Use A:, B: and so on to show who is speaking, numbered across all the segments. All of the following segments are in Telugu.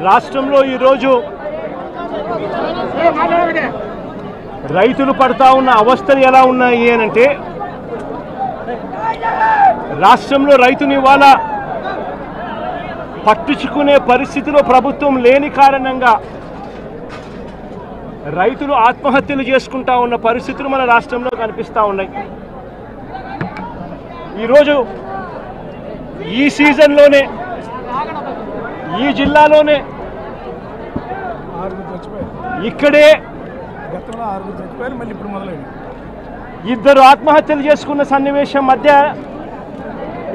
A: రాష్ట్రంలో ఈరోజు రైతులు పడతా ఉన్న అవస్థలు ఎలా ఉన్నాయి అంటే, రాష్ట్రంలో రైతుని ఇవాళ పట్టించుకునే పరిస్థితిలో ప్రభుత్వం లేని కారణంగా రైతులు ఆత్మహత్యలు చేసుకుంటా ఉన్న పరిస్థితులు మన రాష్ట్రంలో కనిపిస్తూ ఉన్నాయి. ఈరోజు ఈ సీజన్లోనే ఈ జిల్లాలోనే ఇక్కడే ఇద్దరు ఆత్మహత్యలు చేసుకున్న సన్నివేశం మధ్య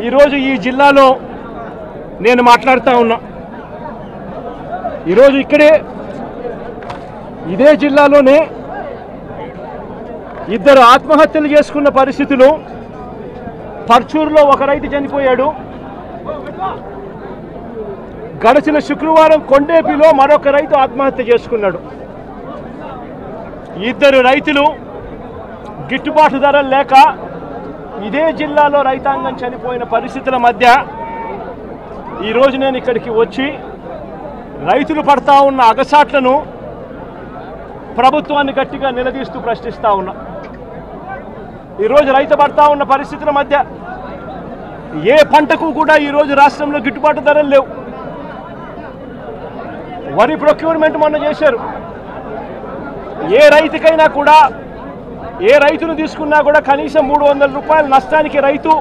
A: ఈరోజు ఈ జిల్లాలో నేను మాట్లాడుతూ ఉన్నా. ఈరోజు ఇక్కడే ఇదే జిల్లాలోనే ఇద్దరు ఆత్మహత్యలు చేసుకున్న పరిస్థితులు. పర్చూరులో ఒక రైతు చనిపోయాడు. గడిచిన శుక్రవారం కొండేపిలో మరొక రైతు ఆత్మహత్య చేసుకున్నాడు. ఇద్దరు రైతులు గిట్టుబాటు ధరలు లేక ఇదే జిల్లాలో రైతాంగం చనిపోయిన పరిస్థితుల మధ్య ఈరోజు నేను ఇక్కడికి వచ్చి రైతులు పడతా ఉన్న అగసాట్లను ప్రభుత్వాన్ని గట్టిగా నిలదీస్తూ ప్రశ్నిస్తూ ఉన్నా. ఈరోజు రైతు పడతా ఉన్న పరిస్థితుల మధ్య ఏ పంటకు కూడా ఈరోజు రాష్ట్రంలో గిట్టుబాటు ధరలు లేవు. వరి ప్రొక్యూర్మెంట్ మొన్న చేశారు. ఏ రైతుకైనా కూడా, ఏ రైతును తీసుకున్నా కూడా కనీసం 300 రూపాయల నష్టానికి రైతు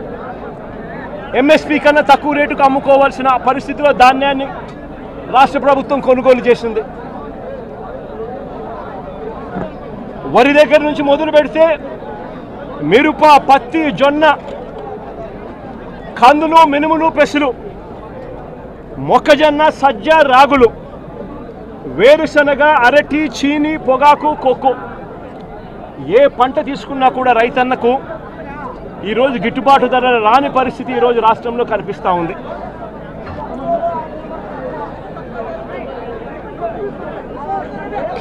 A: ఎంఎస్పీ కన్నా తక్కువ రేటుకు అమ్ముకోవాల్సిన పరిస్థితిలో ధాన్యాన్ని రాష్ట్ర ప్రభుత్వం కొనుగోలు చేసింది. వరి దగ్గర నుంచి మొదలు పెడితే మిరప, పత్తి, జొన్న, కందులు, మినుములు, పెసలు, మొక్కజొన్న, సజ్జ, రాగులు, వేరుశనగ, అరటి, చీని, పొగాకు, కోకో, ఏ పంట తీసుకున్నా కూడా రైతన్నకు ఈరోజు గిట్టుబాటు ధర రాని పరిస్థితి ఈరోజు రాష్ట్రంలో కనిపిస్తూ ఉంది.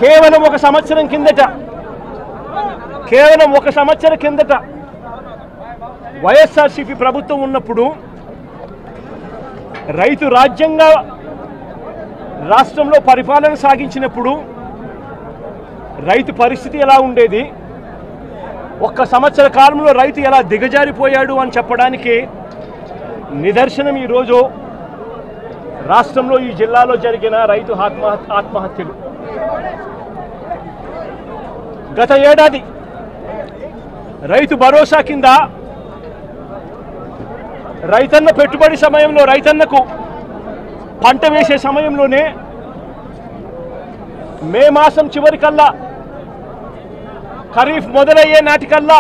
A: కేవలం ఒక సంవత్సరం కిందట వైఎస్ఆర్సీపీ ప్రభుత్వం ఉన్నప్పుడు రైతు రాజ్యంగా రాష్ట్రంలో పరిపాలన సాగించినప్పుడు రైతు పరిస్థితి ఎలా ఉండేది, ఒక్క సంవత్సర కాలంలో రైతు ఎలా దిగజారిపోయాడు అని చెప్పడానికి నిదర్శనం ఈరోజు రాష్ట్రంలో ఈ జిల్లాలో జరిగిన రైతు ఆత్మహత్యలు. గత ఏడాది రైతు భరోసా కింద రైతన్న పెట్టుబడి సమయంలో, రైతన్నకు పంట వేసే సమయంలోనే మే మాసం చివరికల్లా, ఖరీఫ్ మొదలయ్యే నాటికల్లా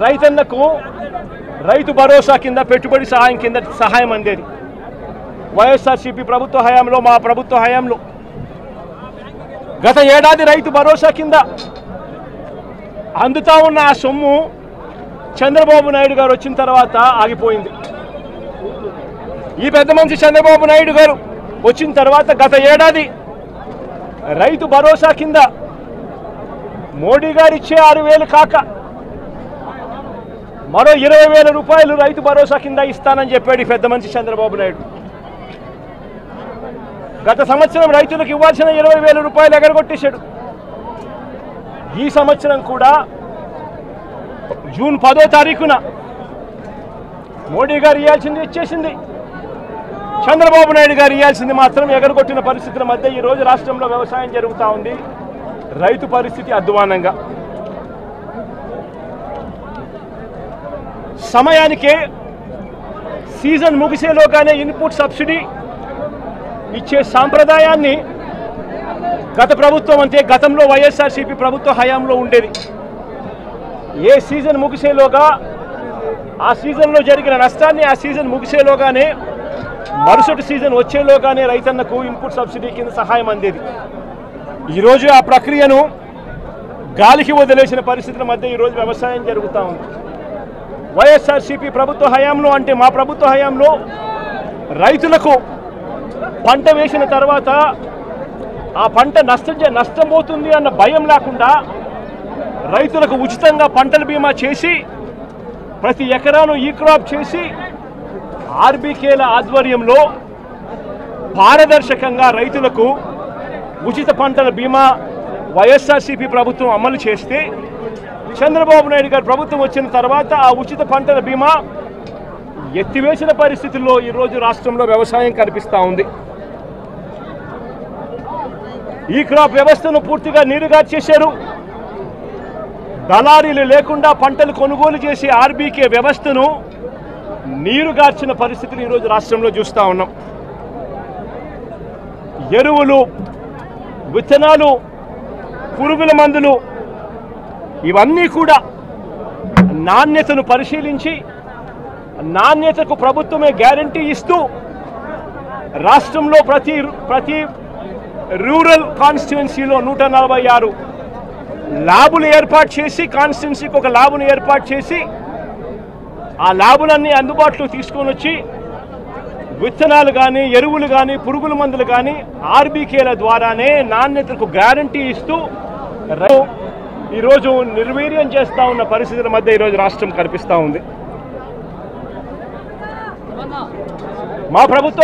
A: రైతన్నకు రైతు భరోసా కింద పెట్టుబడి సహాయం కింద సహాయం అందేది. వైఎస్ఆర్సీపీ ప్రభుత్వ హయాంలో, మా ప్రభుత్వ హయాంలో గత ఏడాది రైతు భరోసా కింద అందుతా ఉన్న ఆ సొమ్ము చంద్రబాబు నాయుడు గారు వచ్చిన తర్వాత ఆగిపోయింది. ఈ పెద్ద మనిషి చంద్రబాబు నాయుడు గారు వచ్చిన తర్వాత గత ఏడాది రైతు భరోసా కింద మోడీ గారు ఇచ్చే 6,000 కాక మరో 20,000 రూపాయలు రైతు భరోసా కింద ఇస్తానని చెప్పాడు ఈ పెద్ద మనిషి చంద్రబాబు నాయుడు. గత సంవత్సరం రైతులకు ఇవ్వాల్సిన 20,000 రూపాయలు ఎగరగొట్టేశాడు. ఈ సంవత్సరం కూడా జూన్ 10వ తారీఖున మోడీ గారు ఇవ్వాల్సింది ఇచ్చేసింది, చంద్రబాబు నాయుడు గారు ఇవ్వాల్సింది మాత్రం ఎగరగొట్టిన పరిస్థితుల మధ్య ఈరోజు రాష్ట్రంలో వ్యవసాయం జరుగుతూ ఉంది. రైతు పరిస్థితి అధ్వానంగా. సమయానికే సీజన్ ముగిసేలోగానే ఇన్పుట్ సబ్సిడీ ఇచ్చే సాంప్రదాయాన్ని గత ప్రభుత్వం, అంటే గతంలో వైఎస్ఆర్సీపీ ప్రభుత్వ హయాంలో ఉండేది. ఏ సీజన్ ముగిసేలోగా ఆ సీజన్లో జరిగిన నష్టాన్ని ఆ సీజన్ ముగిసేలోగానే, మరుసటి సీజన్ వచ్చేలోగానే రైతన్నకు ఇన్పుట్ సబ్సిడీ కింద సహాయం అందేది. ఈరోజు ఆ ప్రక్రియను గాలికి వదిలేసిన పరిస్థితుల మధ్య ఈరోజు వ్యవసాయం జరుగుతూ ఉంది. వైఎస్ఆర్సీపీ ప్రభుత్వ హయాంలో, అంటే మా ప్రభుత్వ హయాంలో రైతులకు పంట వేసిన తర్వాత ఆ పంట నష్టపోతుంది అన్న భయం లేకుండా రైతులకు ఉచితంగా పంటల బీమా చేసి ప్రతి ఎకరాను ఈ క్రాప్ చేసి ఆర్బీకేల ఆధ్వర్యంలో పారదర్శకంగా రైతులకు ఉచిత పంటల బీమా వైఎస్ఆర్సీపీ ప్రభుత్వం అమలు చేస్తే చంద్రబాబు నాయుడు గారు ప్రభుత్వం వచ్చిన తర్వాత ఆ ఉచిత పంటల బీమా ఎత్తివేసిన పరిస్థితుల్లో ఈరోజు రాష్ట్రంలో వ్యవసాయం కనిపిస్తూ ఉంది. ఈ క్రాప్ వ్యవస్థను పూర్తిగా నీరుగార్చేశారు. దళారీలు లేకుండా పంటలు కొనుగోలు చేసే ఆర్బీకే వ్యవస్థను నీరుగార్చిన పరిస్థితులు ఈరోజు రాష్ట్రంలో చూస్తూ ఉన్నాం. ఎరువులు, విత్తనాలు, పురుగుల మందులు ఇవన్నీ కూడా నాణ్యతను పరిశీలించి నాణ్యతకు ప్రభుత్వమే గ్యారంటీ ఇస్తూ రాష్ట్రంలో ప్రతి రూరల్ కాన్స్టిట్యుయెన్సీలో 146 ల్యాబులు ఏర్పాటు చేసి కాన్స్టిట్యుయెన్సీకి ఒక ల్యాబును ఏర్పాటు చేసి ఆ ల్యాబులన్నీ అందుబాటులో తీసుకొని వచ్చి విత్తనాలు కానీ, ఎరువులు కానీ, పురుగుల మందులు కానీ ఆర్బీకేల ద్వారానే నాణ్యతకు గ్యారంటీ ఇస్తూ ఈరోజు నిర్వీర్యం చేస్తూ ఉన్న పరిస్థితుల మధ్య ఈరోజు రాష్ట్రం కనిపిస్తూ ఉంది. మా ప్రభుత్వ